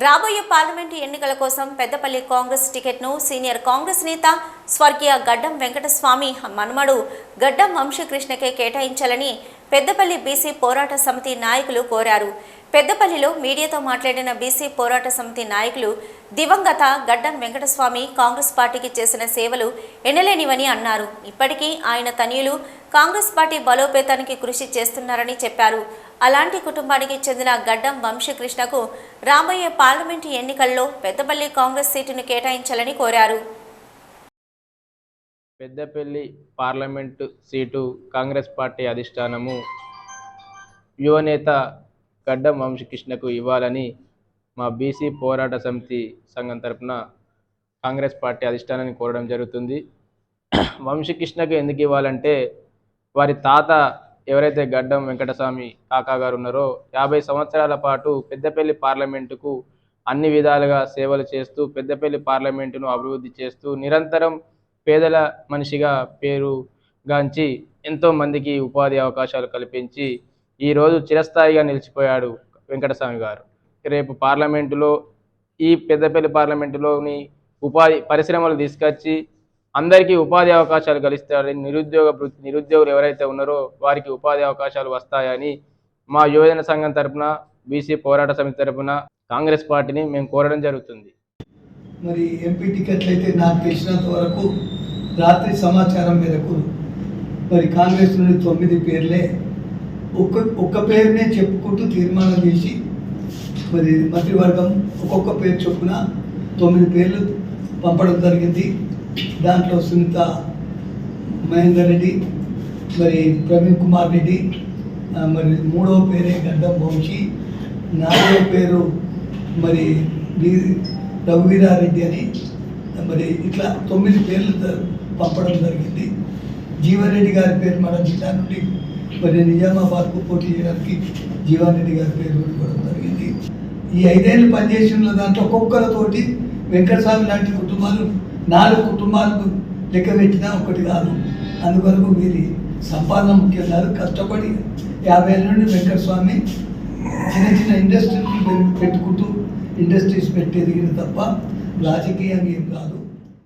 రాబోయే పార్లమెంటు ఎన్నికల కోసం పెద్దపల్లి కాంగ్రెస్ టికెట్ను సీనియర్ కాంగ్రెస్ నేత స్వర్గీయ గడ్డం వెంకటస్వామి మనుమడు గడ్డం వంశీకృష్ణకే కేటాయించాలని పెద్దపల్లి బీసీ పోరాట సమితి నాయకులు కోరారు. పెద్దపల్లిలో మీడియాతో మాట్లాడిన బీసీ పోరాట సమితి నాయకులు దివంగత గడ్డం వెంకటస్వామి కాంగ్రెస్ పార్టీకి చేసిన సేవలు ఎనలేనివని అన్నారు. ఇప్పటికీ ఆయన తనయులు కాంగ్రెస్ పార్టీ బలోపేతానికి కృషి చేస్తున్నారని చెప్పారు. అలాంటి కుటుంబానికి చెందిన గడ్డం వంశీకృష్ణకు రాబోయే పార్లమెంటు ఎన్నికల్లో పెద్దపల్లి కాంగ్రెస్ సీటును కేటాయించాలని కోరారు. Peddapalli parliament seat Congress party అధిష్టానము యువనేత గడ్డం వంశీకృష్ణకు ఇవ్వాలని మా బీసీ పోరాట సమితి సంఘం తరపున కాంగ్రెస్ పార్టీ అధిష్టానాన్ని కోరడం జరుగుతుంది. వంశీకృష్ణకు ఎందుకు ఇవ్వాలంటే వారి తాత ఎవరైతే గడ్డం వెంకటస్వామి కాకా గారు ఉన్నారో 50 సంవత్సరాల పాటు పెద్దపల్లి పార్లమెంటుకు అన్ని విధాలుగా సేవలు చేస్తూ పెద్దపల్లి పార్లమెంటును అభివృద్ధి చేస్తూ నిరంతరం పేదల మనిషిగా పేరుగాంచి ఎంతో మందికి ఉపాధి అవకాశాలు కల్పించి ఈరోజు చిరస్థాయిగా నిలిచిపోయాడు వెంకటస్వామి గారు. రేపు పార్లమెంటులో ఈ పెద్దపల్లి పార్లమెంటులోని పరిశ్రమలు తీసుకొచ్చి అందరికీ ఉపాధి అవకాశాలు కలిస్తారని నిరుద్యోగులు ఎవరైతే ఉన్నారో వారికి ఉపాధి అవకాశాలు వస్తాయని మా యువజన సంఘం తరపున బీసీ పోరాట సమితి తరపున కాంగ్రెస్ పార్టీని మేము కోరడం జరుగుతుంది. మరి ఎంపీ టికెట్లు అయితే నాకు తెలిసినంత వరకు రాత్రి సమాచారం మేరకు మరి కాంగ్రెస్ నుండి 9 పేర్లే ఒక్క పేరునే చెప్పుకుంటూ తీర్మానం చేసి మరి మంత్రివర్గం ఒక్కొక్క పేరు చొప్పున 9 పేర్లు పంపడం జరిగింది. దాంట్లో సునీత మహేందర్ రెడ్డి, మరి ప్రవీణ్ కుమార్ రెడ్డి, మరి 3వ పేరే గడ్డం వంశీ, 4వ పేరు మరి రఘువీరారెడ్డి అని మరి ఇట్లా 9 పేర్లు పంపడం జరిగింది. జీవన్రెడ్డి గారి పేరు మన జిల్లా నుండి మరి నిజామాబాద్కు పోటీ చేయడానికి జీవన్రెడ్డి గారి పేరు ఇవ్వడం జరిగింది. ఈ 5 ఏళ్ళు పనిచేసిన దాంట్లో ఒక్కొక్కరితోటి వెంకటస్వామి లాంటి కుటుంబాలు 4 కుటుంబాలకు లెక్క పెట్టినా ఒకటి కాదు. అందువరకు వీరి సంపాదన ముఖ్యం కాదు. కష్టపడి 50 ఏళ్ళ నుండి వెంకటస్వామి చిన్న ఇండస్ట్రీస్ పెట్టుకుంటూ ఇండస్ట్రీస్ పెట్టి ఎదిగిన తప్ప రాజకీయంగా ఏం కాదు.